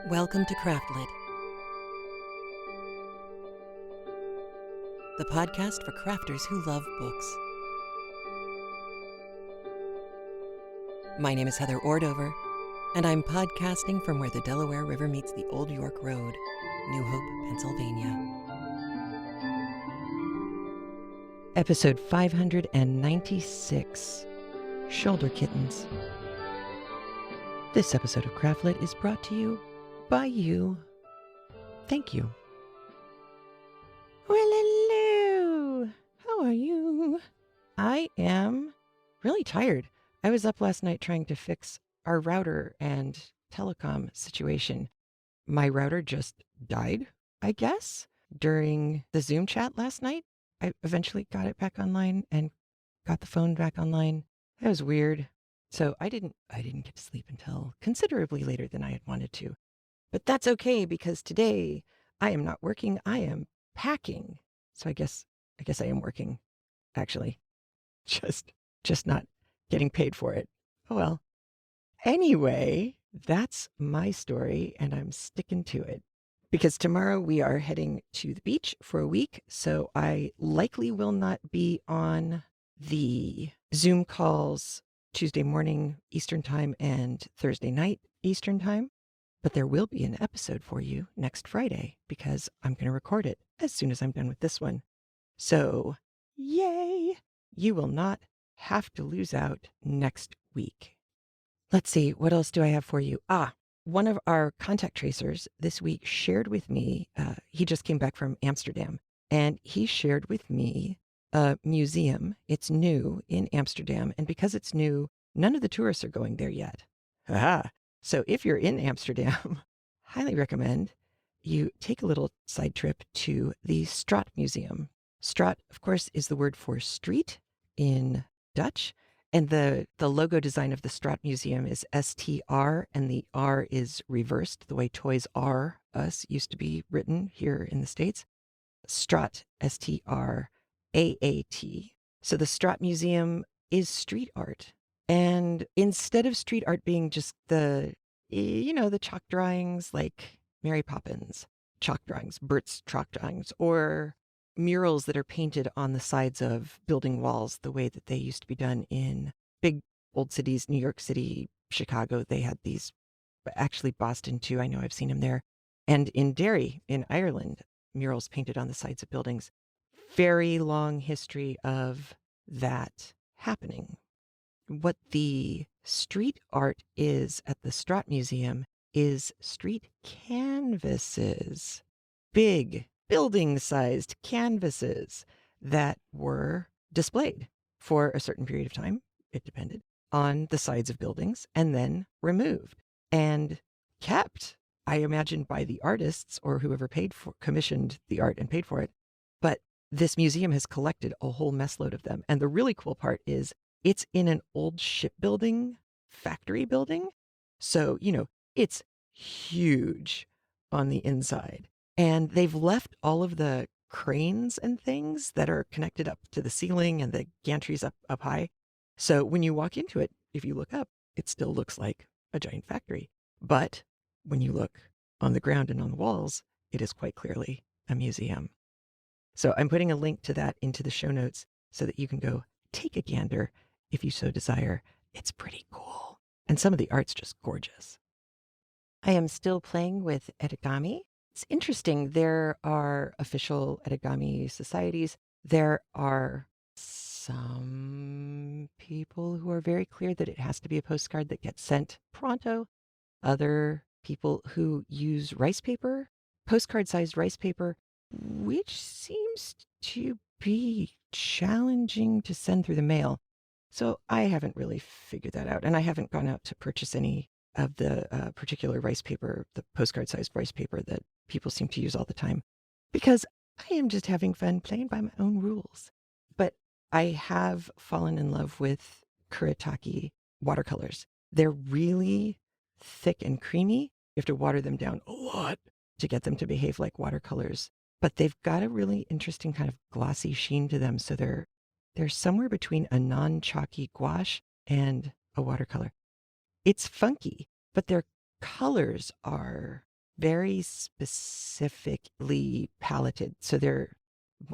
Welcome to Craftlit, the podcast for crafters who love books. My name is Heather Ordover, and I'm podcasting from where the Delaware River meets the Old York Road, New Hope, Pennsylvania. Episode 596, Shoulder Kittens. This episode of Craftlit is brought to you by you. Thank you. Well, hello. How are you? I am really tired. I was up last night trying to fix our router and telecom situation. My router just died, I guess, during the Zoom chat last night. I eventually got it back online and got the phone back online. That was weird. So I didn't get to sleep until considerably later than I had wanted to. But that's okay because today I am not working. I am packing. So I guess I am working, actually. Just not getting paid for it. Oh well. Anyway, that's my story and I'm sticking to it. Because tomorrow we are heading to the beach for a week, so I likely will not be on the Zoom calls Tuesday morning Eastern Time and Thursday night Eastern Time. But there will be an episode for you next Friday because I'm going to record it as soon as I'm done with this one. So, yay! You will not have to lose out next week. Let's see, what else do I have for you? One of our contact tracers this week shared with me, he just came back from Amsterdam, and he shared with me a museum. It's new in Amsterdam, and because it's new, none of the tourists are going there yet. Aha! So if you're in Amsterdam, highly recommend you take a little side trip to the STRAAT Museum. STRAAT, of course, is the word for street in Dutch. And the logo design of the STRAAT Museum is STR, and the R is reversed, the way Toys R Us used to be written here in the States. STRAAT, STRAAT. So the STRAAT Museum is street art. And instead of street art being just the chalk drawings like Mary Poppins chalk drawings, Bert's chalk drawings, or murals that are painted on the sides of building walls the way that they used to be done in big old cities, New York City, Chicago. They had these, actually Boston too. I know I've seen them there. And in Derry, in Ireland, murals painted on the sides of buildings. Very long history of that happening. What the street art is at the STRAAT Museum is street canvases, big building-sized canvases that were displayed for a certain period of time, it depended, on the sides of buildings and then removed and kept, I imagine, by the artists or whoever commissioned the art and paid for it. But this museum has collected a whole messload of them. And the really cool part is it's in an old shipbuilding factory building. So, it's huge on the inside. And they've left all of the cranes and things that are connected up to the ceiling and the gantries up high. So when you walk into it, if you look up, it still looks like a giant factory. But when you look on the ground and on the walls, it is quite clearly a museum. So I'm putting a link to that into the show notes so that you can go take a gander if you so desire. It's pretty cool. And some of the art's just gorgeous. I am still playing with origami. It's interesting. There are official origami societies. There are some people who are very clear that it has to be a postcard that gets sent pronto. Other people who use rice paper, postcard-sized rice paper, which seems to be challenging to send through the mail. So I haven't really figured that out, and I haven't gone out to purchase any of the particular rice paper, the postcard-sized rice paper that people seem to use all the time, because I am just having fun playing by my own rules. But I have fallen in love with Kuretake watercolors. They're really thick and creamy. You have to water them down a lot to get them to behave like watercolors. But they've got a really interesting kind of glossy sheen to them. So they're somewhere between a non-chalky gouache and a watercolor. It's funky, but they're colors are very specifically paletted. So they're,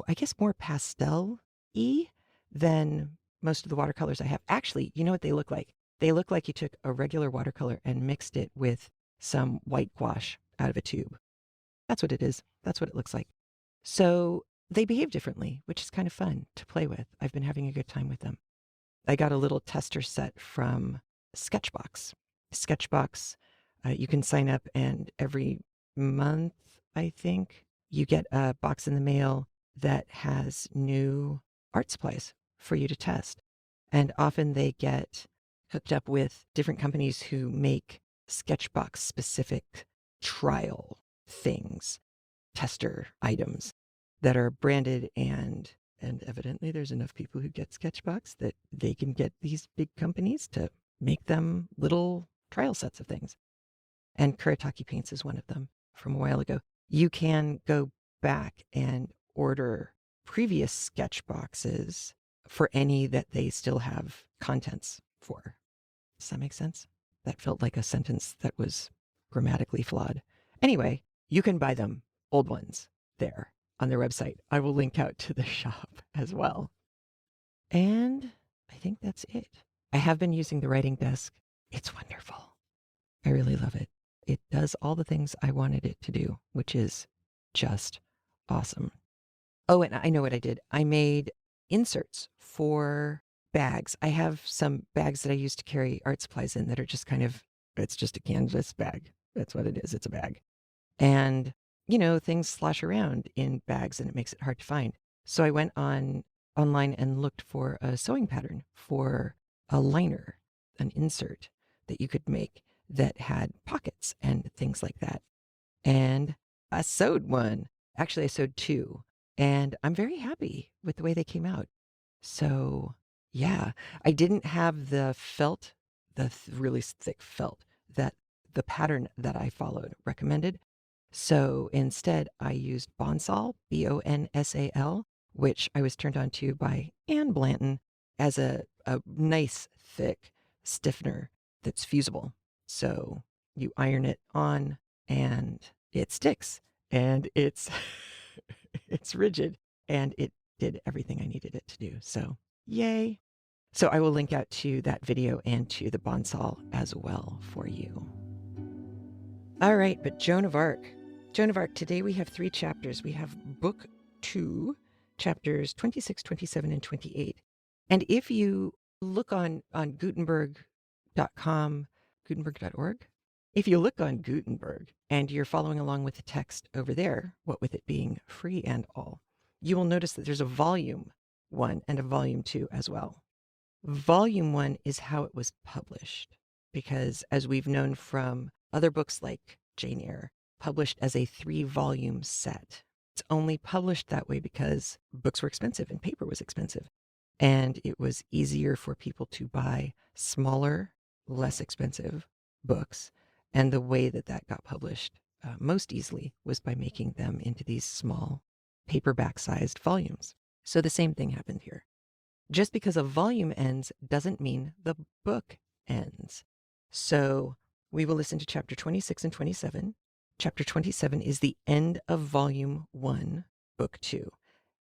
I guess, more pastel-y than most of the watercolors I have. Actually, you know what they look like? They look like you took a regular watercolor and mixed it with some white gouache out of a tube. That's what it is. That's what it looks like. So they behave differently, which is kind of fun to play with. I've been having a good time with them. I got a little tester set from Sketchbox. Sketchbox, you can sign up, and every month, I think, you get a box in the mail that has new art supplies for you to test. And often they get hooked up with different companies who make Sketchbox specific trial things, tester items that are branded, and evidently there's enough people who get Sketchbox that they can get these big companies to make them little trial sets of things. And Kuretake paints is one of them from a while ago. You can go back and order previous sketch boxes for any that they still have contents for. Does that make sense? That felt like a sentence that was grammatically flawed. Anyway, you can buy them, old ones, there on their website. I will link out to the shop as well. And I think that's it. I have been using the writing desk. It's wonderful. I really love it. It does all the things I wanted it to do, which is just awesome. Oh, and I know what I did. I made inserts for bags. I have some bags that I use to carry art supplies in that are just kind of, it's just a canvas bag. That's what it is. It's a bag. And, you know, things slosh around in bags and it makes it hard to find. So I went online and looked for a sewing pattern for a liner, an insert that you could make that had pockets and things like that. And I sewed one. Actually, I sewed two. And I'm very happy with the way they came out. So, yeah, I didn't have the felt, the really thick felt that the pattern that I followed recommended. So instead, I used BoNsal, BoNsal, which I was turned on to by Anne Blanton as a nice, thick stiffener that's fusible. So you iron it on and it sticks and it's it's rigid, and it did everything I needed it to do. So yay. So I will link out to that video and to the BoNsal as well for you. All right, but Joan of Arc. Joan of Arc, today we have 3 chapters. We have book 2, chapters 26, 27, and 28. And if you look on Gutenberg.com, Gutenberg.org, if you look on Gutenberg and you're following along with the text over there, what with it being free and all, you will notice that there's a volume 1 and a volume 2 as well. Volume 1 is how it was published, because as we've known from other books like Jane Eyre, published as a 3-volume set. It's only published that way because books were expensive and paper was expensive. And it was easier for people to buy smaller, less expensive books. And the way that that got published most easily was by making them into these small paperback-sized volumes. So the same thing happened here. Just because a volume ends doesn't mean the book ends. So we will listen to chapter 26 and 27. Chapter 27 is the end of volume 1, book 2.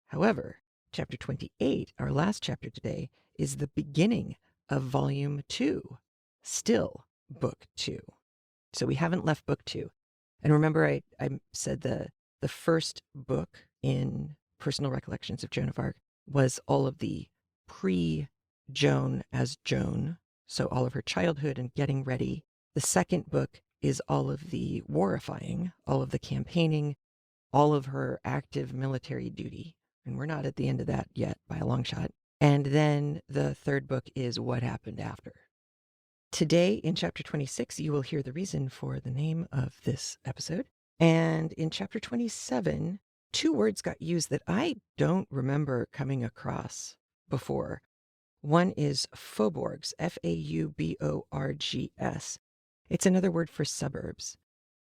However, chapter 28, our last chapter today, is the beginning of volume 2, still book 2. So we haven't left book 2. And remember, I said the first book in Personal Recollections of Joan of Arc was all of the pre-Joan as Joan, so all of her childhood and getting ready. The second book is all of the warifying, all of the campaigning, all of her active military duty. And we're not at the end of that yet by a long shot. And then the third book is what happened after. Today in chapter 26, you will hear the reason for the name of this episode. And in chapter 27, 2 words got used that I don't remember coming across before. One is faubourgs, Fauborgs. It's another word for suburbs.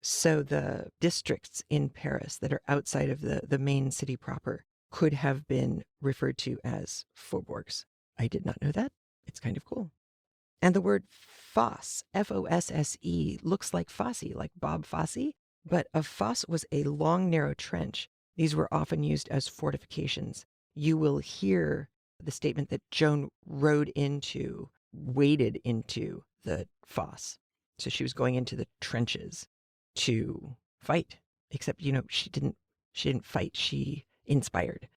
So the districts in Paris that are outside of the main city proper could have been referred to as faubourgs. I did not know that. It's kind of cool. And the word fosse, Fosse, looks like Fosse, like Bob Fosse, but a fosse was a long, narrow trench. These were often used as fortifications. You will hear the statement that Joan waded into the fosse. So she was going into the trenches to fight. Except, she didn't fight, she inspired.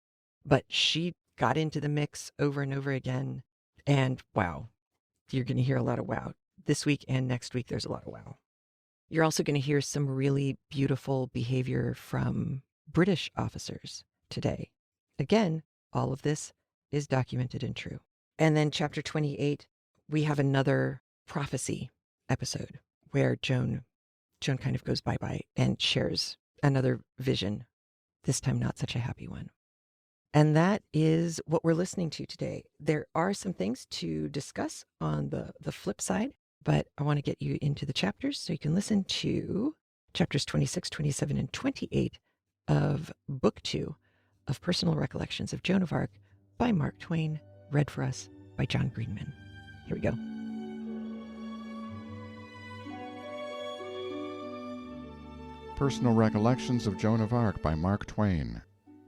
But she got into the mix over and over again. And wow, you're going to hear a lot of wow. This week and next week, there's a lot of wow. You're also going to hear some really beautiful behavior from British officers today. Again, all of this is documented and true. And then chapter 28, we have another prophecy episode where Joan kind of goes bye-bye and shares another vision, this time not such a happy one. And that is what we're listening to today. There are some things to discuss on the flip side, but I want to get you into the chapters so you can listen to chapters 26, 27, and 28 of Book 2 of Personal Recollections of Joan of Arc by Mark Twain, read for us by John Greenman. Here we go. Personal Recollections of Joan of Arc by Mark Twain.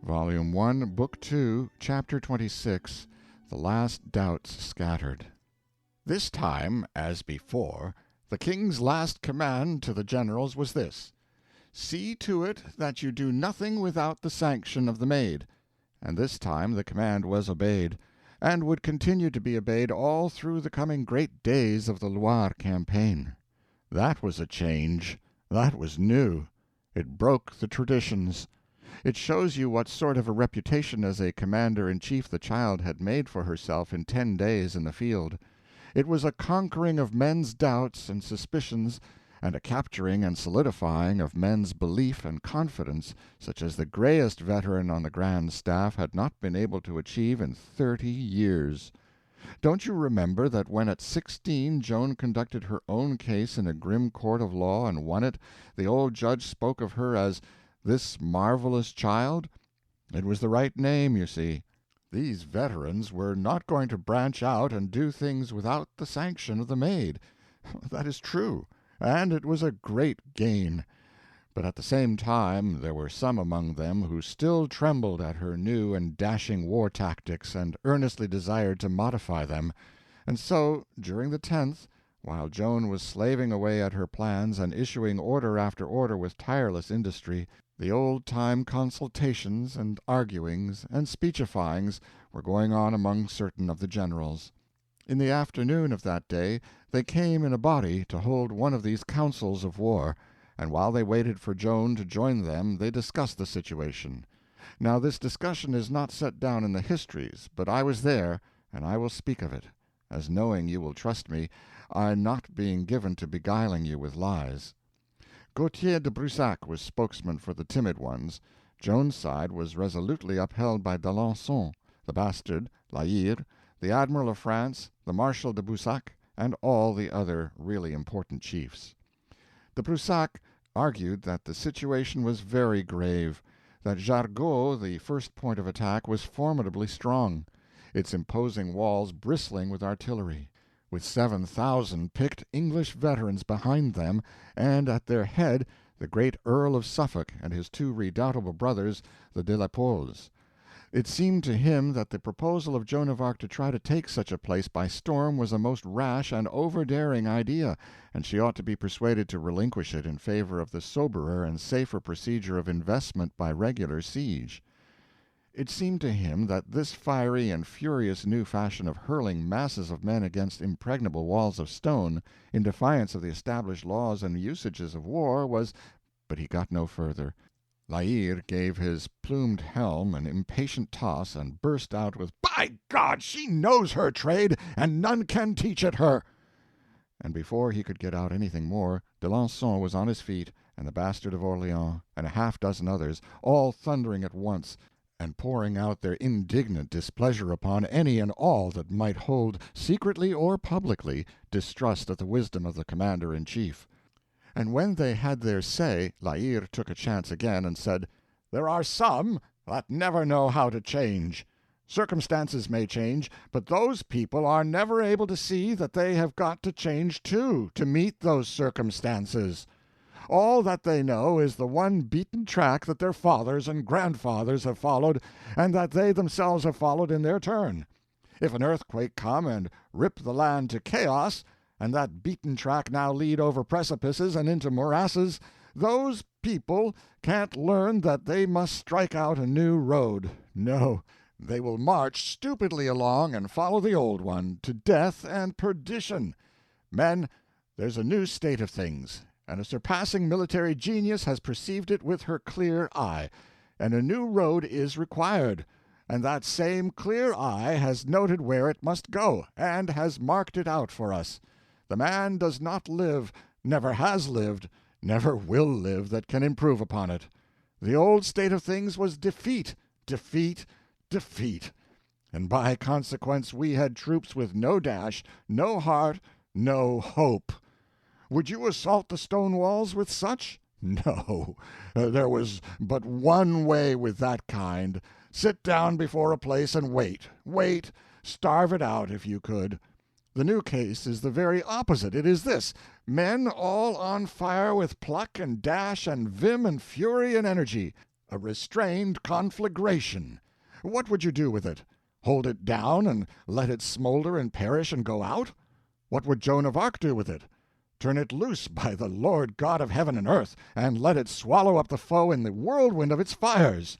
Volume 1, Book 2, Chapter 26, The Last Doubts Scattered. This time, as before, the king's last command to the generals was this: "See to it that you do nothing without the sanction of the Maid." And this time the command was obeyed, and would continue to be obeyed all through the coming great days of the Loire campaign. That was a change. That was new. It broke the traditions. It shows you what sort of a reputation as a commander-in-chief the child had made for herself in 10 days in the field. It was a conquering of men's doubts and suspicions, and a capturing and solidifying of men's belief and confidence such as the grayest veteran on the Grand Staff had not been able to achieve in 30 years. Don't you remember that when at 16 Joan conducted her own case in a grim court of law and won it, the old judge spoke of her as "this marvelous child"? It was the right name, you see. These veterans were not going to branch out and do things without the sanction of the Maid. That is true, and it was a great gain. But at the same time there were some among them who still trembled at her new and dashing war tactics and earnestly desired to modify them. And so, during the 10th, while Joan was slaving away at her plans and issuing order after order with tireless industry, the old-time consultations and arguings and speechifyings were going on among certain of the generals. In the afternoon of that day they came in a body to hold one of these councils of war, and while they waited for Joan to join them they discussed the situation. Now this discussion is not set down in the histories, but I was there, and I will speak of it, as knowing you will trust me, I not being given to beguiling you with lies. Gautier de Brussac was spokesman for the timid ones. Joan's side was resolutely upheld by d'Alençon, the bastard, La Hire, the Admiral of France, the Marshal de Boussac, and all the other really important chiefs. De Brussac argued that the situation was very grave, that Jargo, the first point of attack, was formidably strong, its imposing walls bristling with artillery, with 7,000 picked English veterans behind them, and at their head the great Earl of Suffolk and his 2 redoubtable brothers, the de la Poles. It seemed to him that the proposal of Joan of Arc to try to take such a place by storm was a most rash and overdaring idea, and she ought to be persuaded to relinquish it in favor of the soberer and safer procedure of investment by regular siege. It seemed to him that this fiery and furious new fashion of hurling masses of men against impregnable walls of stone, in defiance of the established laws and usages of war, was— But he got no further. La Hire gave his plumed helm an impatient toss and burst out with, "By God, she knows her trade, and none can teach it her!" And before he could get out anything more, d'Alençon was on his feet, and the Bastard of Orleans, and a half-dozen others, all thundering at once, and pouring out their indignant displeasure upon any and all that might hold, secretly or publicly, distrust of the wisdom of the commander-in-chief. And when they had their say, La Hire took a chance again, and said, "There are some that never know how to change. Circumstances may change, but those people are never able to see that they have got to change too, to meet those circumstances. All that they know is the one beaten track that their fathers and grandfathers have followed, and that they themselves have followed in their turn. If an earthquake come and rip the land to chaos, and that beaten track now lead over precipices and into morasses, those people can't learn that they must strike out a new road. No, they will march stupidly along and follow the old one, to death and perdition. Men, there's a new state of things, and a surpassing military genius has perceived it with her clear eye, and a new road is required, and that same clear eye has noted where it must go, and has marked it out for us. The man does not live, never has lived, never will live, that can improve upon it. The old state of things was defeat, defeat, defeat, and by consequence we had troops with no dash, no heart, no hope. Would you assault the stone walls with such? No, there was but one way with that kind. Sit down before a place and wait, starve it out if you could. The new case is the very opposite. It is this: men all on fire with pluck and dash and vim and fury and energy, a restrained conflagration. What would you do with it? Hold it down and let it smolder and perish and go out? What would Joan of Arc do with it? Turn it loose, by the Lord God of heaven and earth, and let it swallow up the foe in the whirlwind of its fires.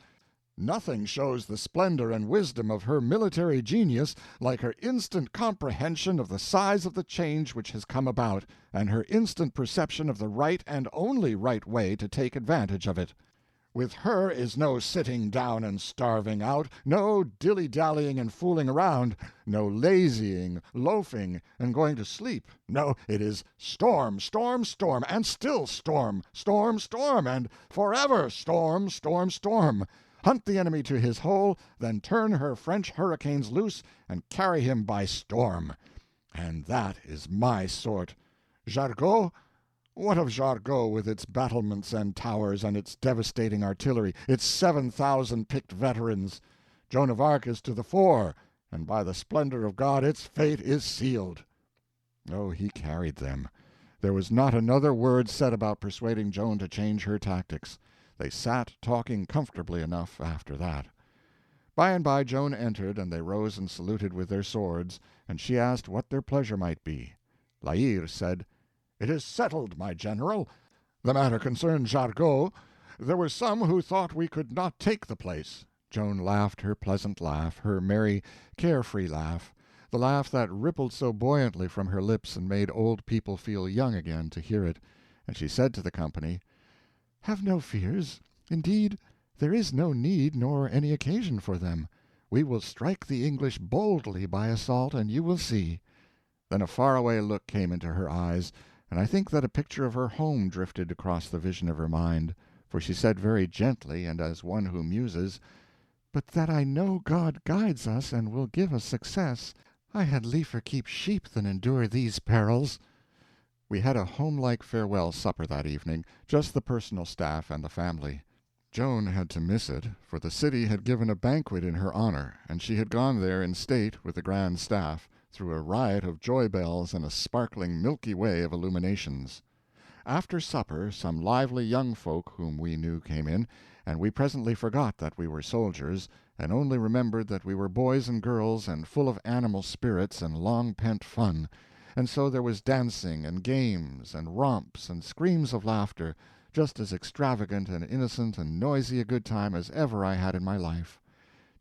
Nothing shows the splendor and wisdom of her military genius like her instant comprehension of the size of the change which has come about, and her instant perception of the right and only right way to take advantage of it. With her is no sitting down and starving out, no dilly-dallying and fooling around, no lazying, loafing, and going to sleep. No, it is storm, storm, storm, and still storm, storm, storm, and forever storm, storm, storm. Hunt the enemy to his hole, then turn her French hurricanes loose and carry him by storm. And that is my sort. Jargo? What of Jargo, with its battlements and towers, and its devastating artillery, its 7,000 picked veterans? Joan of Arc is to the fore, and by the splendor of God its fate is sealed. Oh, he carried them. There was not another word said about persuading Joan to change her tactics. They sat talking comfortably enough after that. By and by Joan entered, and they rose and saluted with their swords, and she asked what their pleasure might be. La Hire said, "It is settled, my general. The matter concerned Jargo. There were some who thought we could not take the place." Joan laughed her pleasant laugh, her merry, carefree laugh, the laugh that rippled so buoyantly from her lips and made old people feel young again to hear it, and she said to the company, "Have no fears. Indeed, there is no need nor any occasion for them. We will strike the English boldly by assault, and you will see." Then a faraway look came into her eyes, and I think that a picture of her home drifted across the vision of her mind, for she said very gently, and as one who muses, "But that I know God guides us and will give us success, I had liefer keep sheep than endure these perils." We had a homelike farewell supper that evening, just the personal staff and the family. Joan had to miss it, for the city had given a banquet in her honor, and she had gone there in state with the grand staff, through a riot of joy-bells and a sparkling Milky Way of illuminations. After supper some lively young folk whom we knew came in, and we presently forgot that we were soldiers, and only remembered that we were boys and girls and full of animal spirits and long-pent fun, and so there was dancing and games and romps and screams of laughter, just as extravagant and innocent and noisy a good time as ever I had in my life.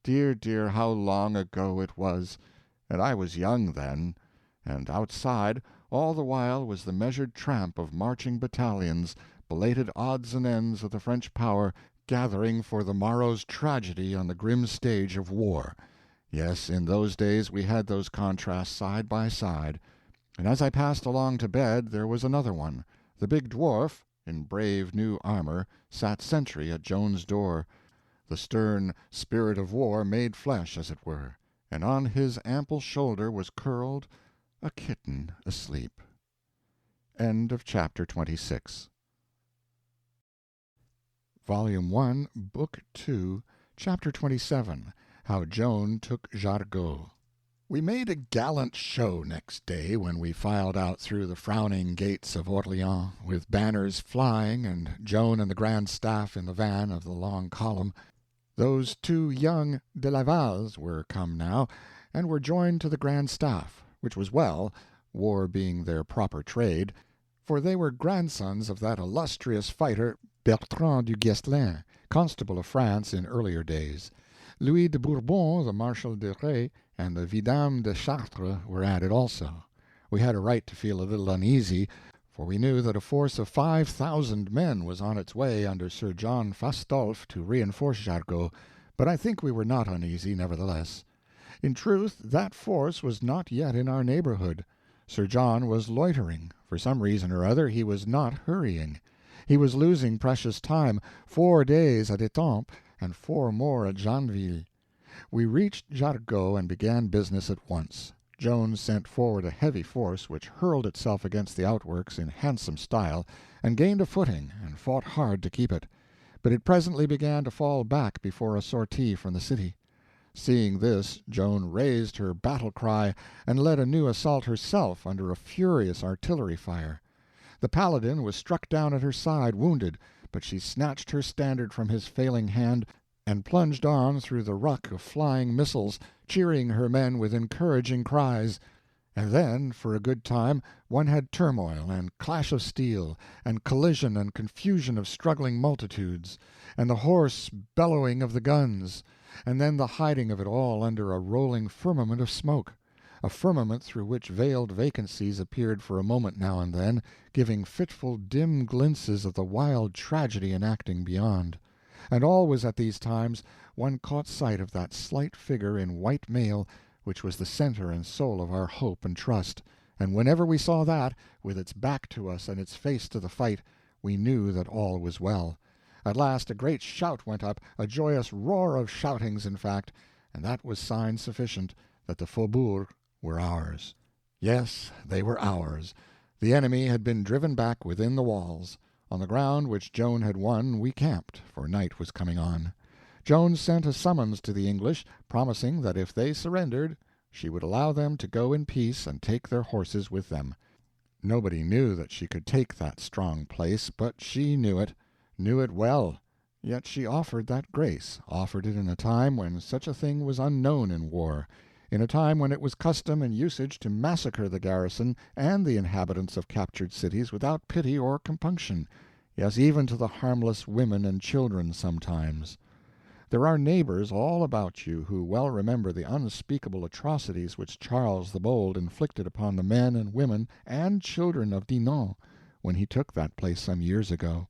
Dear, dear, how long ago it was! And I was young then, and outside all the while was the measured tramp of marching battalions, belated odds and ends of the French power, gathering for the morrow's tragedy on the grim stage of war. Yes, in those days we had those contrasts side by side. And as I passed along to bed there was another one. The big dwarf, in brave new armor, sat sentry at Joan's door, the stern spirit of war made flesh, as it were, and on his ample shoulder was curled a kitten asleep. End of chapter 26. Volume 1, Book 2, Chapter 27, How Joan Took Jargo. We made a gallant show next day when we filed out through the frowning gates of Orleans, with banners flying, and Joan and the grand staff in the van of the long column. Those two young de Lavals were come now, and were joined to the grand staff, which was well, war being their proper trade, for they were grandsons of that illustrious fighter Bertrand du Guesclin, Constable of France in earlier days. Louis de Bourbon, the Marshal de Rais, and the Vidame de Chartres were added also. We had a right to feel a little uneasy, for we knew that a force of 5,000 men was on its way under Sir John Fastolfe to reinforce Jargeau, but I think we were not uneasy, nevertheless. In truth, that force was not yet in our neighborhood. Sir John was loitering. For some reason or other he was not hurrying. He was losing precious time, 4 days at Etampes and 4 more at Janville. We reached Jargeau and began business at once. Joan sent forward a heavy force which hurled itself against the outworks in handsome style, and gained a footing and fought hard to keep it. But it presently began to fall back before a sortie from the city. Seeing this, Joan raised her battle-cry and led a new assault herself under a furious artillery fire. The Paladin was struck down at her side, wounded, but she snatched her standard from his failing hand and plunged on through the ruck of flying missiles, cheering her men with encouraging cries. And then, for a good time, one had turmoil and clash of steel, and collision and confusion of struggling multitudes, and the hoarse bellowing of the guns, and then the hiding of it all under a rolling firmament of smoke, a firmament through which veiled vacancies appeared for a moment now and then, giving fitful dim glimpses of the wild tragedy enacting beyond. And always at these times one caught sight of that slight figure in white mail which was the center and soul of our hope and trust, and whenever we saw that, with its back to us and its face to the fight, we knew that all was well. At last a great shout went up, a joyous roar of shoutings, in fact, and that was sign sufficient that the faubourgs were ours. Yes, they were ours. The enemy had been driven back within the walls. On the ground which Joan had won we camped, for night was coming on. Joan sent a summons to the English, promising that if they surrendered she would allow them to go in peace and take their horses with them. Nobody knew that she could take that strong place, but she knew it well. Yet she offered that grace, offered it in a time when such a thing was unknown in war, in a time when it was custom and usage to massacre the garrison and the inhabitants of captured cities without pity or compunction, yes, even to the harmless women and children sometimes. There are neighbors all about you who well remember the unspeakable atrocities which Charles the Bold inflicted upon the men and women and children of Dinan when he took that place some years ago.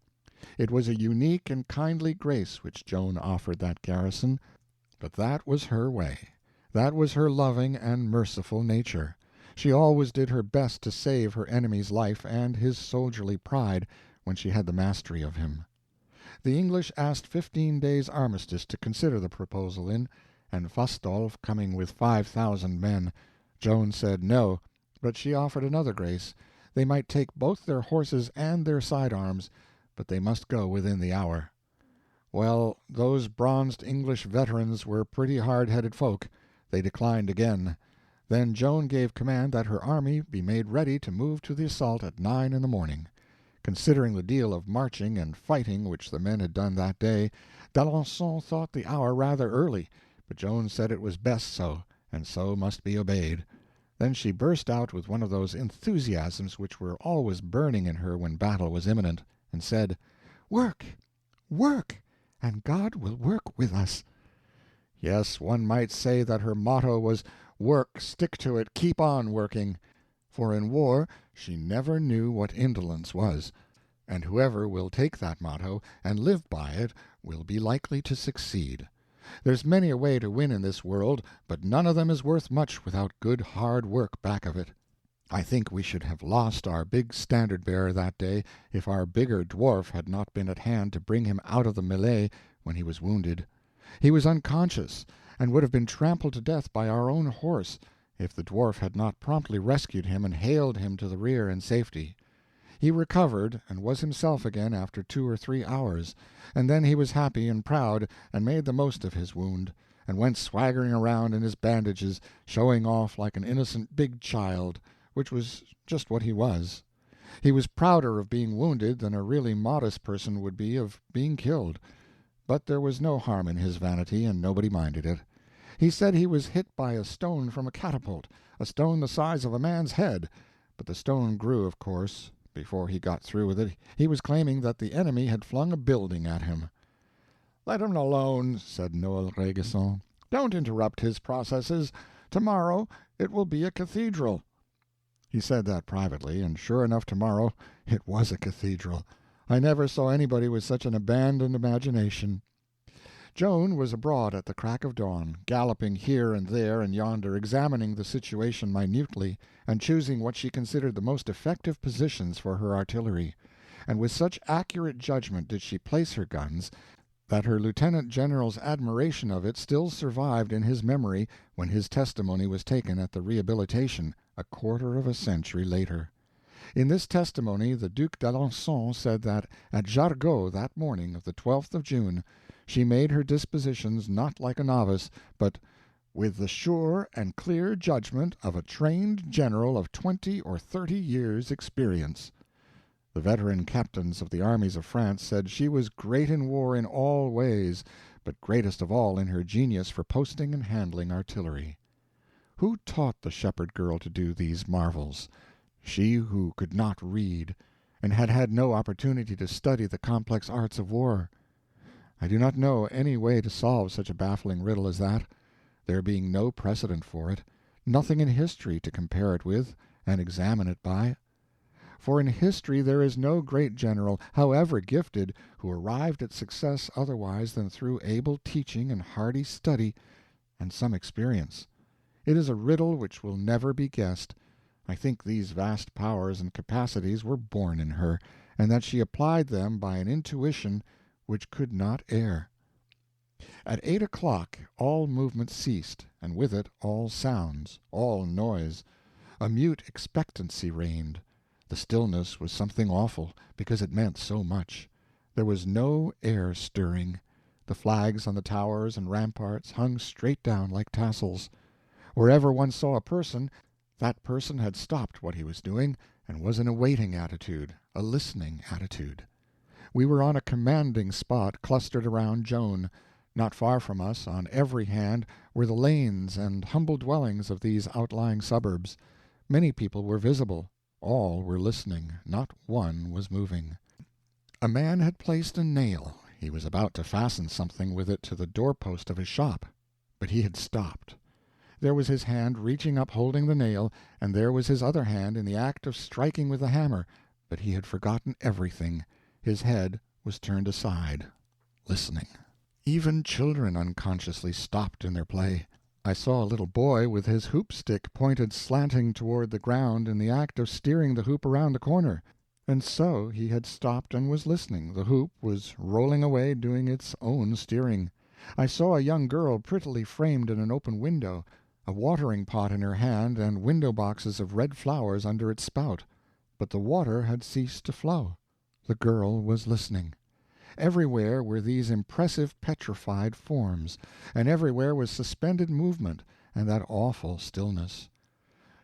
It was a unique and kindly grace which Joan offered that garrison, but that was her way. That was her loving and merciful nature. She always did her best to save her enemy's life and his soldierly pride when she had the mastery of him. The English asked 15 days' armistice to consider the proposal in, and Fastolfe coming with 5,000 men. Joan said no, but she offered another grace. They might take both their horses and their side-arms, but they must go within the hour. Well, those bronzed English veterans were pretty hard-headed folk. They declined again. Then Joan gave command that her army be made ready to move to the assault at 9 in the morning. Considering the deal of marching and fighting which the men had done that day, d'Alençon thought the hour rather early, but Joan said it was best so, and so must be obeyed. Then she burst out with one of those enthusiasms which were always burning in her when battle was imminent, and said, "Work, work, and God will work with us." Yes, one might say that her motto was, "Work, stick to it, keep on working." For in war she never knew what indolence was, and whoever will take that motto and live by it will be likely to succeed. There's many a way to win in this world, but none of them is worth much without good hard work back of it. I think we should have lost our big standard-bearer that day if our bigger dwarf had not been at hand to bring him out of the melee when he was wounded. He was unconscious, and would have been trampled to death by our own horse, if the dwarf had not promptly rescued him and haled him to the rear in safety. He recovered and was himself again after 2 or 3 hours, and then he was happy and proud, and made the most of his wound, and went swaggering around in his bandages, showing off like an innocent big child, which was just what he was. He was prouder of being wounded than a really modest person would be of being killed. But there was no harm in his vanity, and nobody minded it. He said he was hit by a stone from a catapult, a stone the size of a man's head, but the stone grew, of course. Before he got through with it, he was claiming that the enemy had flung a building at him. "Let him alone," said Noel Ragueson. "Don't interrupt his processes. Tomorrow it will be a cathedral." He said that privately, and sure enough tomorrow it was a cathedral. I never saw anybody with such an abandoned imagination. Joan was abroad at the crack of dawn, galloping here and there and yonder, examining the situation minutely, and choosing what she considered the most effective positions for her artillery. And with such accurate judgment did she place her guns, that her lieutenant general's admiration of it still survived in his memory when his testimony was taken at the rehabilitation, a quarter of a century later. In this testimony the Duc d'Alençon said that at Jargo that morning of the 12th of June she made her dispositions not like a novice, but "with the sure and clear judgment of a trained general of 20 or 30 years' experience." The veteran captains of the armies of France said she was great in war in all ways, but greatest of all in her genius for posting and handling artillery. Who taught the shepherd girl to do these marvels? She who could not read, and had had no opportunity to study the complex arts of war. I do not know any way to solve such a baffling riddle as that, there being no precedent for it, nothing in history to compare it with and examine it by. For in history there is no great general, however gifted, who arrived at success otherwise than through able teaching and hardy study and some experience. It is a riddle which will never be guessed. I think these vast powers and capacities were born in her, and that she applied them by an intuition which could not err. At 8 o'clock all movement ceased, and with it all sounds, all noise. A mute expectancy reigned. The stillness was something awful, because it meant so much. There was no air stirring. The flags on the towers and ramparts hung straight down like tassels. Wherever one saw a person, that person had stopped what he was doing and was in a waiting attitude, a listening attitude. We were on a commanding spot clustered around Joan. Not far from us, on every hand, were the lanes and humble dwellings of these outlying suburbs. Many people were visible. All were listening. Not one was moving. A man had placed a nail. He was about to fasten something with it to the doorpost of his shop. But he had stopped. There was his hand reaching up holding the nail, and there was his other hand in the act of striking with the hammer, but he had forgotten everything. His head was turned aside, listening. Even children unconsciously stopped in their play. I saw a little boy with his hoop-stick pointed slanting toward the ground in the act of steering the hoop around the corner. And so he had stopped and was listening. The hoop was rolling away doing its own steering. I saw a young girl prettily framed in an open window, a watering pot in her hand and window boxes of red flowers under its spout. But the water had ceased to flow. The girl was listening. Everywhere were these impressive petrified forms, and everywhere was suspended movement and that awful stillness.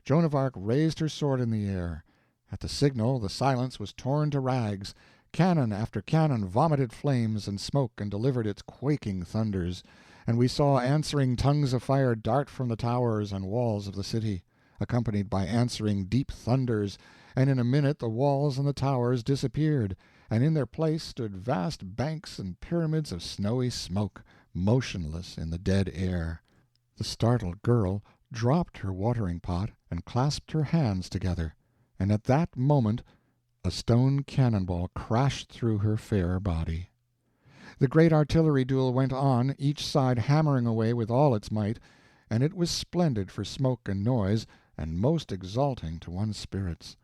Joan of Arc raised her sword in the air. At the signal the silence was torn to rags. Cannon after cannon vomited flames and smoke and delivered its quaking thunders, and we saw answering tongues of fire dart from the towers and walls of the city, accompanied by answering deep thunders, and in a minute the walls and the towers disappeared, and in their place stood vast banks and pyramids of snowy smoke, motionless in the dead air. The startled girl dropped her watering-pot and clasped her hands together, and at that moment a stone cannon-ball crashed through her fair body. The great artillery duel went on, each side hammering away with all its might, and it was splendid for smoke and noise, and most exalting to one's spirits.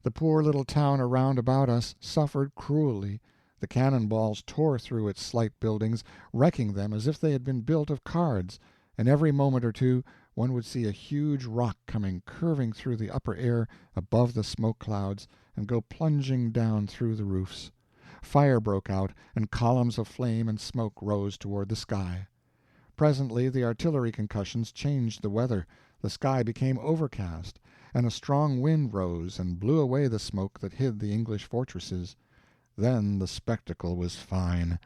The poor little town around about us suffered cruelly. The cannon balls tore through its slight buildings, wrecking them as if they had been built of cards, and every moment or two one would see a huge rock coming curving through the upper air above the smoke clouds and go plunging down through the roofs. Fire broke out, and columns of flame and smoke rose toward the sky. Presently the artillery concussions changed the weather, the sky became overcast, and a strong wind rose and blew away the smoke that hid the English fortresses. Then the spectacle was fine.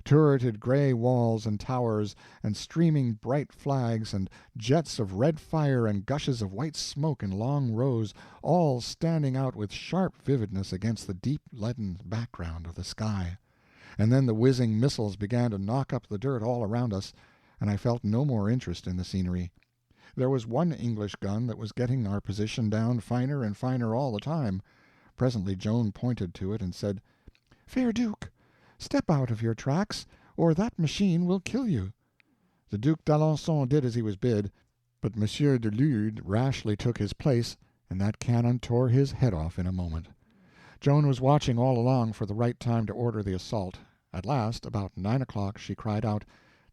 Turreted gray walls and towers, and streaming bright flags, and jets of red fire and gushes of white smoke in long rows, all standing out with sharp vividness against the deep leaden background of the sky. And then the whizzing missiles began to knock up the dirt all around us, and I felt no more interest in the scenery. There was one English gun that was getting our position down finer and finer all the time. Presently Joan pointed to it and said, "Fair Duke, step out of your tracks, or that machine will kill you." The Duke d'Alençon did as he was bid, but Monsieur de Lude rashly took his place, and that cannon tore his head off in a moment. Joan was watching all along for the right time to order the assault. At last, about 9 o'clock, she cried out,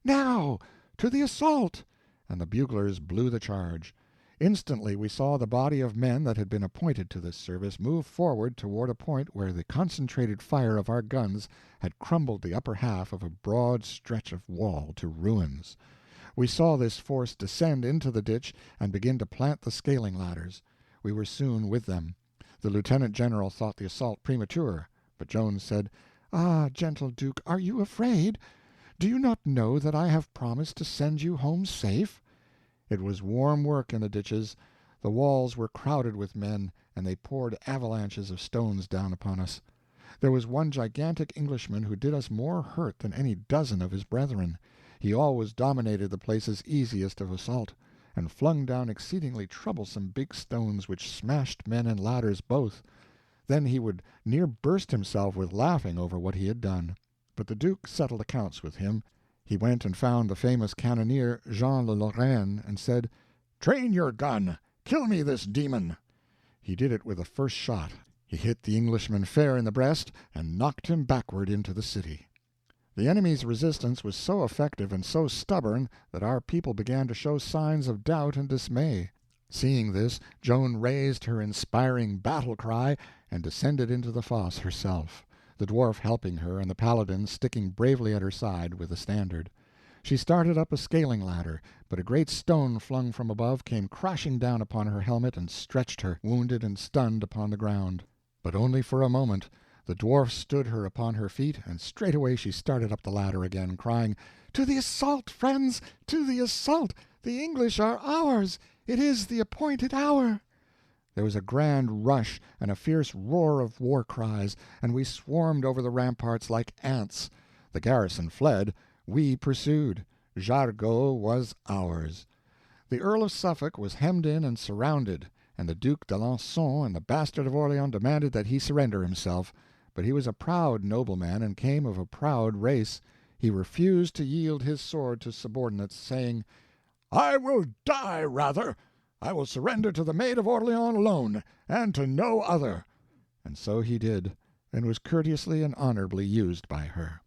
"Now! To the assault!" and the buglers blew the charge. Instantly we saw the body of men that had been appointed to this service move forward toward a point where the concentrated fire of our guns had crumbled the upper half of a broad stretch of wall to ruins. We saw this force descend into the ditch and begin to plant the scaling ladders. We were soon with them. The lieutenant general thought the assault premature, but Joan said, "Ah, gentle Duke, are you afraid? Do you not know that I have promised to send you home safe?" It was warm work in the ditches. The walls were crowded with men, and they poured avalanches of stones down upon us. There was one gigantic Englishman who did us more hurt than any dozen of his brethren. He always dominated the places easiest of assault, and flung down exceedingly troublesome big stones which smashed men and ladders both. Then he would near burst himself with laughing over what he had done. But the Duke settled accounts with him. He went and found the famous cannoneer Jean le Lorrain, and said, "Train your gun! Kill me this demon!" He did it with the first shot. He hit the Englishman fair in the breast, and knocked him backward into the city. The enemy's resistance was so effective and so stubborn that our people began to show signs of doubt and dismay. Seeing this, Joan raised her inspiring battle cry and descended into the fosse herself, the dwarf helping her and the paladin sticking bravely at her side with the standard. She started up a scaling ladder, but a great stone flung from above came crashing down upon her helmet and stretched her, wounded and stunned, upon the ground. But only for a moment. The dwarf stood her upon her feet, and straightway she started up the ladder again, crying, "To the assault, friends! To the assault! The English are ours! It is the appointed hour!" There was a grand rush and a fierce roar of war cries, and we swarmed over the ramparts like ants. The garrison fled. We pursued. Jargo was ours. The Earl of Suffolk was hemmed in and surrounded, and the Duke d'Alençon and the Bastard of Orleans demanded that he surrender himself. But he was a proud nobleman and came of a proud race. He refused to yield his sword to subordinates, saying, "I will die rather. I will surrender to the Maid of Orleans alone, and to no other." And so he did, and was courteously and honorably used by her.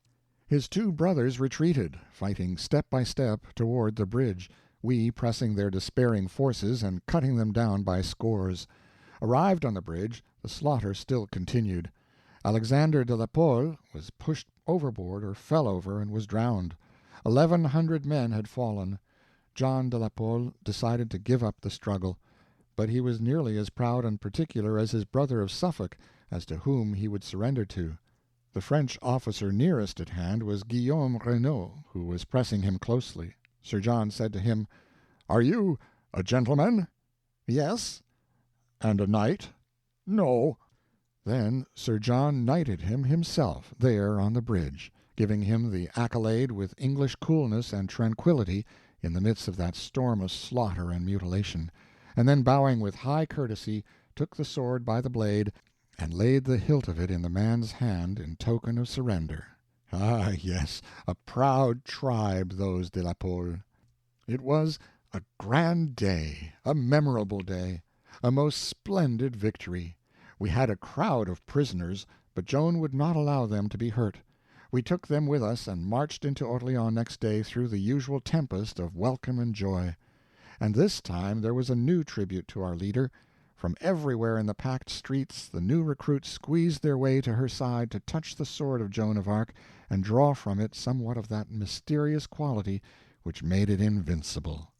His two brothers retreated, fighting step by step toward the bridge, we pressing their despairing forces and cutting them down by scores. Arrived on the bridge, the slaughter still continued. Alexander de la Pole was pushed overboard or fell over and was drowned. 1,100 men had fallen. John de la Pole decided to give up the struggle, but he was nearly as proud and particular as his brother of Suffolk as to whom he would surrender to. The French officer nearest at hand was Guillaume Renaud, who was pressing him closely. Sir John said to him, "Are you a gentleman?" "Yes." "And a knight?" "No." Then Sir John knighted him himself, there on the bridge, giving him the accolade with English coolness and tranquillity in the midst of that storm of slaughter and mutilation, and then bowing with high courtesy, took the sword by the blade and laid the hilt of it in the man's hand in token of surrender. Ah, yes, a proud tribe, those de la Pole. It was a grand day, a memorable day, a most splendid victory. We had a crowd of prisoners, but Joan would not allow them to be hurt. We took them with us and marched into Orleans next day through the usual tempest of welcome and joy. And this time there was a new tribute to our leader. From everywhere in the packed streets the new recruits squeezed their way to her side to touch the sword of Joan of Arc and draw from it somewhat of that mysterious quality which made it invincible.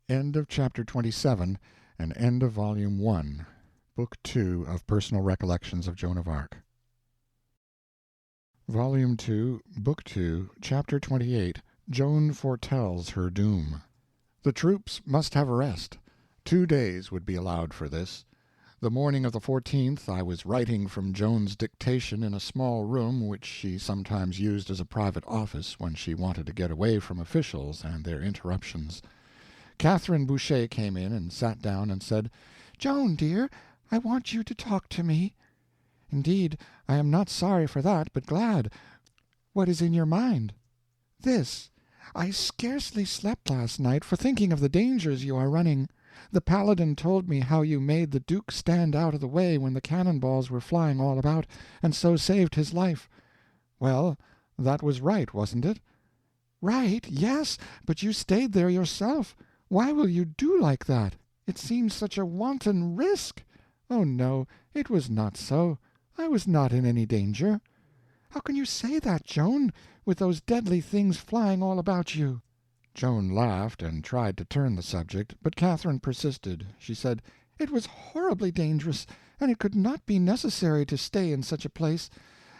End of Chapter 27, and end of Volume 1, Book 2 of Personal Recollections of Joan of Arc. Volume 2, Book 2, Chapter 28, Joan Foretells Her Doom. The troops must have a rest. 2 days would be allowed for this. The morning of the 14th I was writing from Joan's dictation in a small room which she sometimes used as a private office when she wanted to get away from officials and their interruptions. Catherine Boucher came in and sat down and said, "Joan, dear, I want you to talk to me." "Indeed, I am not sorry for that, but glad. What is in your mind?" "This. I scarcely slept last night for thinking of the dangers you are running. The Paladin told me how you made the Duke stand out of the way when the cannon-balls were flying all about, and so saved his life." "Well, that was right, wasn't it?" "Right, yes, but you stayed there yourself. Why will you do like that? It seems such a wanton risk." "Oh, no, it was not so. I was not in any danger." "How can you say that, Joan, with those deadly things flying all about you?" Joan laughed and tried to turn the subject, but Catherine persisted. She said, "It was horribly dangerous, and it could not be necessary to stay in such a place.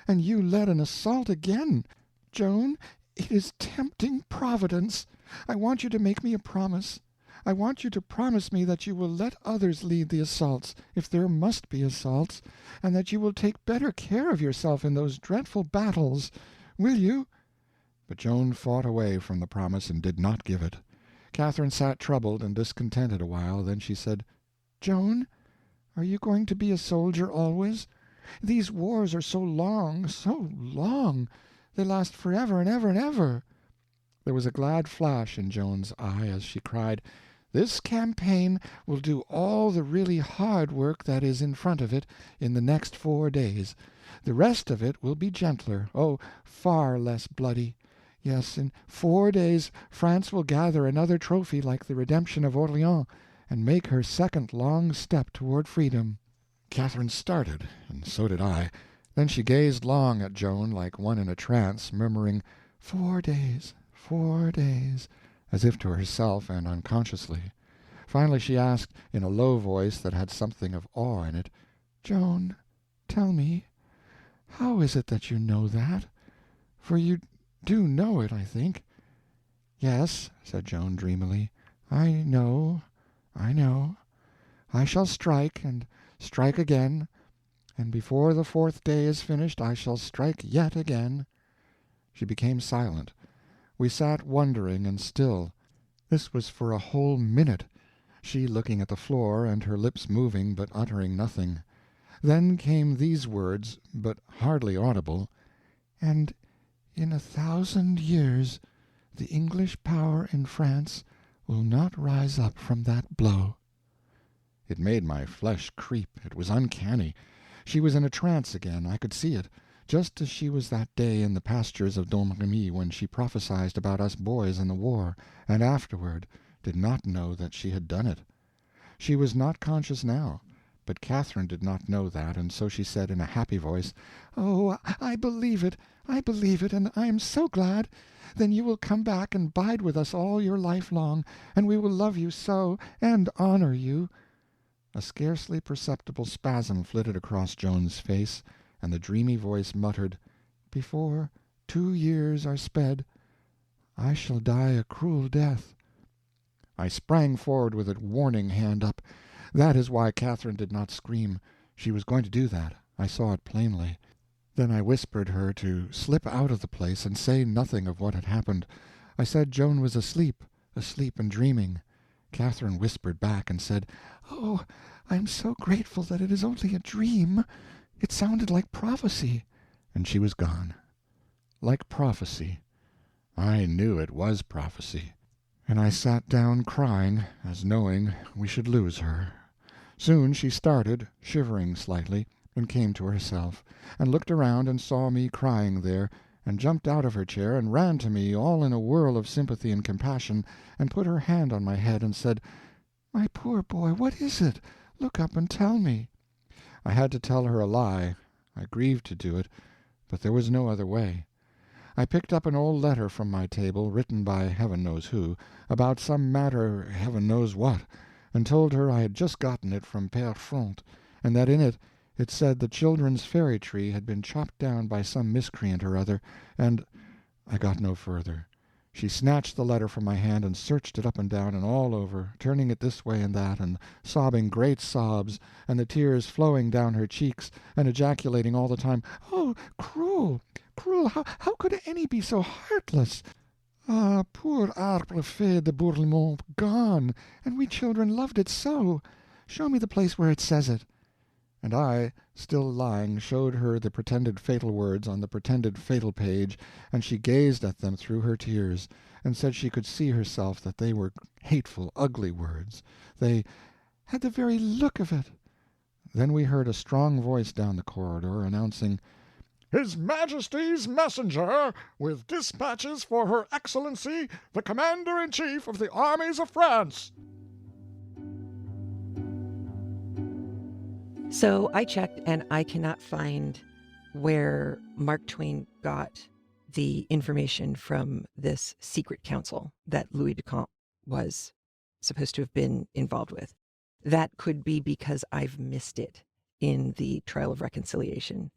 And you led an assault again. Joan, it is tempting Providence. I want you to make me a promise. I want you to promise me that you will let others lead the assaults, if there must be assaults, and that you will take better care of yourself in those dreadful battles. Will you?" But Joan fought away from the promise and did not give it. Catherine sat troubled and discontented a while, then she said, "Joan, are you going to be a soldier always? These wars are so long, so long. They last forever and ever and ever." There was a glad flash in Joan's eye as she cried, "This campaign will do all the really hard work that is in front of it in the next 4 days. The rest of it will be gentler, oh, far less bloody. Yes, in 4 days France will gather another trophy like the redemption of Orleans, and make her second long step toward freedom." Catherine started, and so did I. Then she gazed long at Joan like one in a trance, murmuring, "4 days, 4 days," as if to herself and unconsciously. Finally she asked, in a low voice that had something of awe in it, "Joan, tell me, how is it that you know that? For you do know it, I think." "Yes," said Joan dreamily, "I know, I know. I shall strike, and strike again, and before the 4th day is finished I shall strike yet again." She became silent. We sat wondering and still. This was for a whole minute, she looking at the floor and her lips moving but uttering nothing. Then came these words, but hardly audible, "And in 1,000 years the English power in France will not rise up from that blow." It made my flesh creep. It was uncanny. She was in a trance again, I could see it, just as she was that day in the pastures of Domremy when she prophesied about us boys in the war, and afterward did not know that she had done it. She was not conscious now, but Catherine did not know that, and so she said in a happy voice, "Oh, I believe it, and I am so glad. Then you will come back and bide with us all your life long, and we will love you so, and honor you." A scarcely perceptible spasm flitted across Joan's face, and the dreamy voice muttered, "Before 2 years are sped, I shall die a cruel death." I sprang forward with a warning hand up. That is why Catherine did not scream. She was going to do that. I saw it plainly. Then I whispered her to slip out of the place and say nothing of what had happened. I said Joan was asleep and dreaming. Catherine whispered back and said, "Oh, I am so grateful that it is only a dream. It sounded like prophecy," and she was gone. Like prophecy. I knew it was prophecy. And I sat down crying, as knowing we should lose her. Soon she started, shivering slightly, and came to herself, and looked around and saw me crying there, and jumped out of her chair and ran to me all in a whirl of sympathy and compassion, and put her hand on my head and said, "My poor boy, what is it? Look up and tell me." I had to tell her a lie. I grieved to do it, but there was no other way. I picked up an old letter from my table, written by heaven knows who, about some matter heaven knows what, and told her I had just gotten it from Père Fronte, and that in it said the children's fairy tree had been chopped down by some miscreant or other, and I got no further. She snatched the letter from my hand and searched it up and down and all over, turning it this way and that, and sobbing great sobs, and the tears flowing down her cheeks, and ejaculating all the time, "Oh, cruel, cruel! How could any be so heartless? Ah, poor arbre fait de Bourlemont gone, and we children loved it so! Show me the place where it says it." And I, still lying, showed her the pretended fatal words on the pretended fatal page, and she gazed at them through her tears, and said she could see herself that they were hateful, ugly words. They had the very look of it. Then we heard a strong voice down the corridor, announcing, "His Majesty's messenger, with dispatches for Her Excellency, the Commander-in-Chief of the Armies of France." So I checked, and I cannot find where Mark Twain got the information from this secret council that Louis de Camp was supposed to have been involved with. That could be because I've missed it in the trial of reconciliation.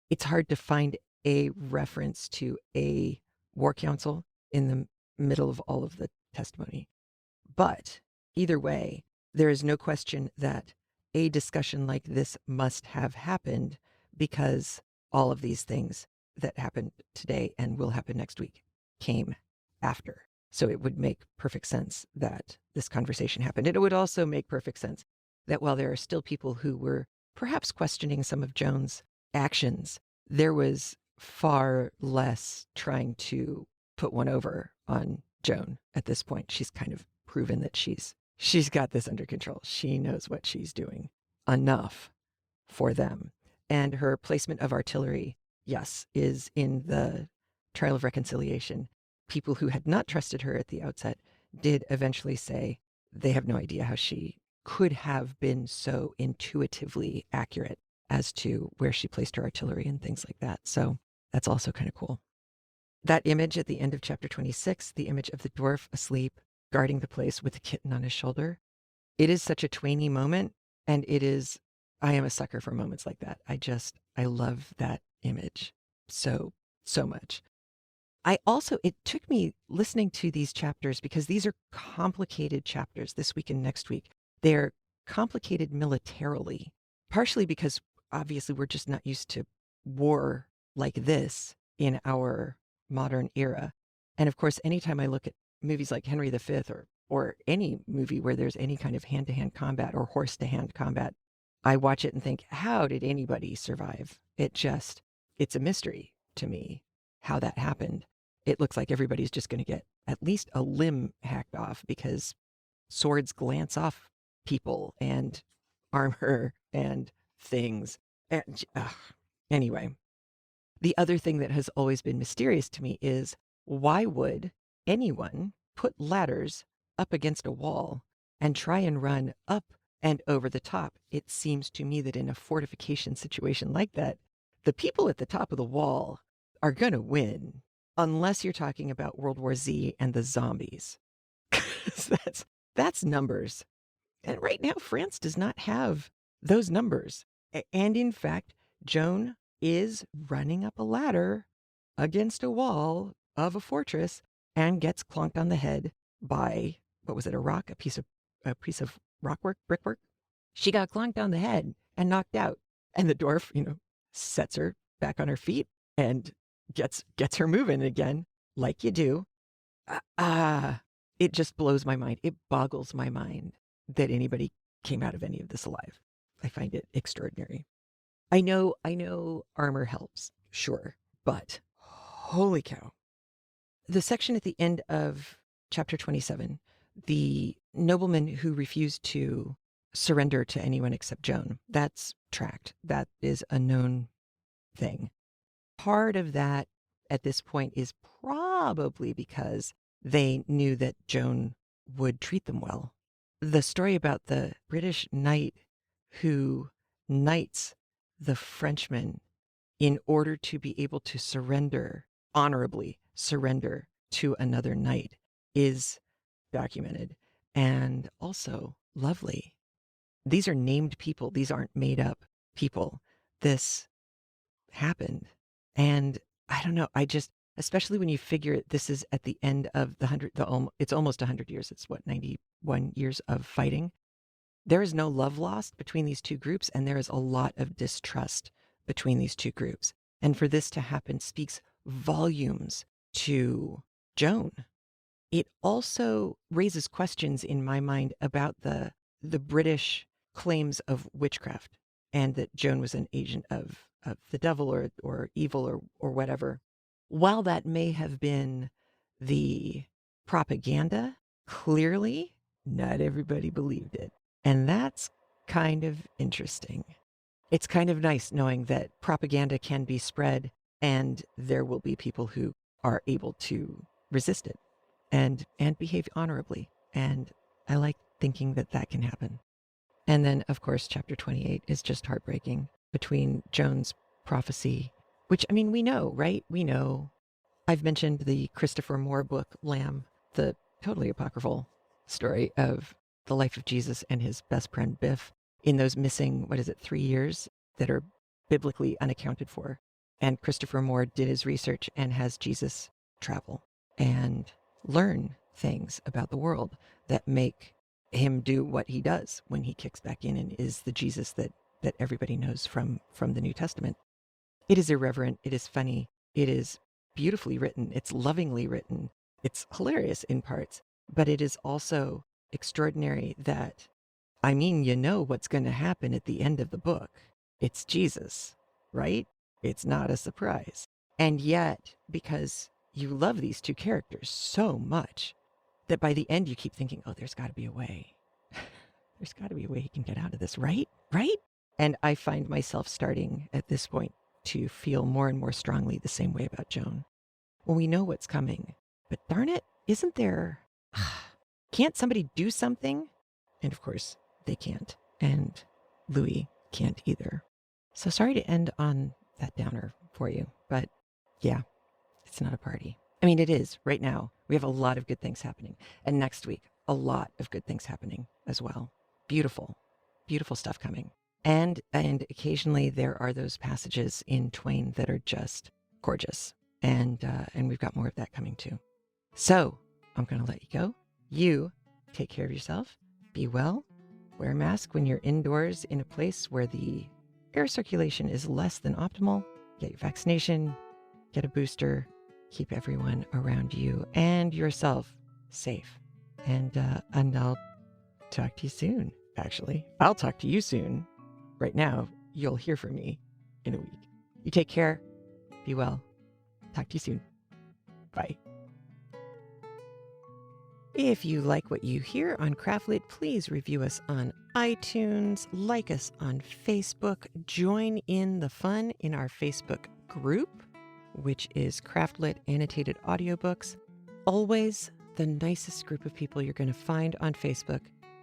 It's hard to find a reference to a war council in the middle of all of the testimony. But either way, there is no question that a discussion like this must have happened, because all of these things that happened today and will happen next week came after. So it would make perfect sense that this conversation happened. And it would also make perfect sense that while there are still people who were perhaps questioning some of Joan's actions, there was far less trying to put one over on Joan at this point. She's kind of proven that she's got this under control. She knows what she's doing enough for them. And her placement of artillery, yes, is in the trial of reconciliation. People who had not trusted her at the outset did eventually say they have no idea how she could have been so intuitively accurate as to where she placed her artillery and things like that. So that's also kind of cool. That image at the end of chapter 26, the image of the dwarf asleep, guarding the place with the kitten on his shoulder. It is such a Twainy moment, and I am a sucker for moments like that. I love that image so much. It took me listening to these chapters, because these are complicated chapters this week and next week. They're complicated militarily, partially because obviously we're just not used to war like this in our modern era. And of course, anytime I look at movies like Henry V or any movie where there's any kind of hand-to-hand combat or horse-to-hand combat, I watch it and think, how did anybody survive? It's a mystery to me how that happened. It looks like everybody's just going to get at least a limb hacked off, because swords glance off people and armor and things. And anyway, the other thing that has always been mysterious to me is, why would anyone put ladders up against a wall and try and run up and over the top? It seems to me that in a fortification situation like that, the people at the top of the wall are going to win, unless you're talking about World War Z and the zombies. That's numbers. And right now, France does not have those numbers. And in fact, Joan is running up a ladder against a wall of a fortress and gets clonked on the head by, what was it, a rock, a piece of brickwork. She got clonked on the head and knocked out. And the dwarf, sets her back on her feet and gets her moving again, like you do. It just blows my mind. It boggles my mind that anybody came out of any of this alive. I find it extraordinary. I know armor helps, sure, but holy cow. The section at the end of chapter 27, the nobleman who refused to surrender to anyone except Joan, that's tracked. That is a known thing. Part of that at this point is probably because they knew that Joan would treat them well. The story about the British knight who knights the Frenchman in order to be able to surrender honorably surrender to another knight is documented and also lovely. These are named people. These aren't made up people. This happened. And I don't know. I just, especially when you figure this is at the end of it's almost 100 years. It's what, 91 years of fighting. There is no love lost between these two groups, and there is a lot of distrust between these two groups. And for this to happen speaks volumes to Joan. It also raises questions in my mind about the British claims of witchcraft and that Joan was an agent of the devil or evil or whatever. While that may have been the propaganda, clearly not everybody believed it. And that's kind of interesting. It's kind of nice knowing that propaganda can be spread and there will be people who are able to resist it and behave honorably. And I like thinking that that can happen. And then, of course, chapter 28 is just heartbreaking between Joan's prophecy, which, I mean, we know, right? We know. I've mentioned the Christopher Moore book, Lamb, the totally apocryphal story of the life of Jesus and his best friend Biff in those missing, 3 years that are biblically unaccounted for. And Christopher Moore did his research and has Jesus travel and learn things about the world that make him do what he does when he kicks back in and is the Jesus that everybody knows from the New Testament. It is irreverent. It is funny. It is beautifully written. It's lovingly written. It's hilarious in parts, but it is also extraordinary that, I mean, you know what's going to happen at the end of the book. It's Jesus, right? It's not a surprise. And yet, because you love these two characters so much, that by the end you keep thinking, oh, there's got to be a way. There's got to be a way he can get out of this, right? Right? And I find myself starting at this point to feel more and more strongly the same way about Joan. Well, we know what's coming, but darn it, isn't there... Can't somebody do something? And of course, they can't. And Louis can't either. So sorry to end on that downer for you, but yeah, it's not a party. I mean, it is right now. We have a lot of good things happening. And next week, a lot of good things happening as well. Beautiful, beautiful stuff coming. And occasionally there are those passages in Twain that are just gorgeous. And we've got more of that coming too. So I'm going to let you go. You take care of yourself. Be well. Wear a mask when you're indoors in a place where the air circulation is less than optimal. Get your vaccination. Get a booster. Keep everyone around you and yourself safe. And I'll talk to you soon, actually. I'll talk to you soon. Right now, you'll hear from me in a week. You take care. Be well. Talk to you soon. Bye. If you like what you hear on Craftlit, please review us on iTunes, like us on Facebook, join in the fun in our Facebook group, which is Craftlit Annotated Audiobooks. Always the nicest group of people you're going to find on Facebook,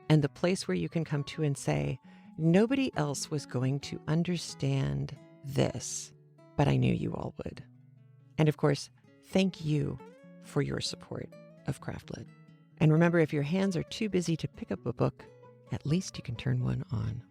and the place where you can come to and say, nobody else was going to understand this, but I knew you all would. And of course, thank you for your support of Craftlit. And remember, if your hands are too busy to pick up a book, at least you can turn one on.